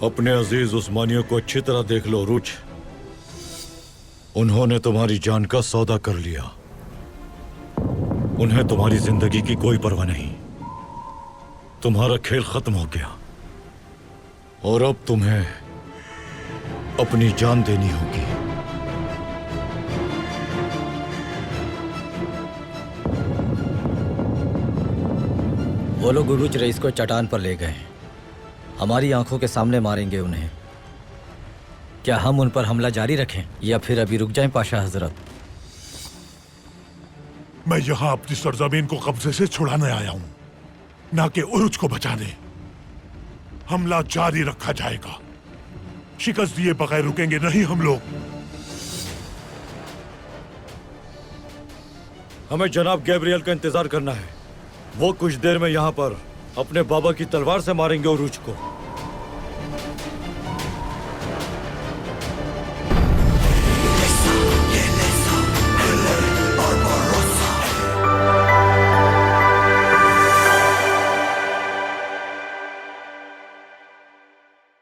अपने अजीज उस्मानियों को अच्छी तरह देख लो रुच। उन्होंने तुम्हारी जान का सौदा कर लिया। उन्हें तुम्हारी जिंदगी की कोई परवाह नहीं। तुम्हारा खेल खत्म हो गया और अब तुम्हें अपनी जान देनी होगी। वो लोग उरुच रईस को चट्टान पर ले गए। हमारी आंखों के सामने मारेंगे उन्हें। क्या हम उन पर हमला जारी रखें या फिर अभी रुक जाएं पाशा हजरत? मैं यहाँ अपनी सरजमीन को कब्जे से छुड़ाने आया हूँ, ना कि उरुच को बचाने। हमला जारी रखा जाएगा। शिकस्त दिए बगैर रुकेंगे नहीं हम लोग। हमें जनाब गैब्रियल का इंतजार करना है। वो कुछ देर में यहाँ पर अपने बाबा की तलवार से मारेंगे उरुच को।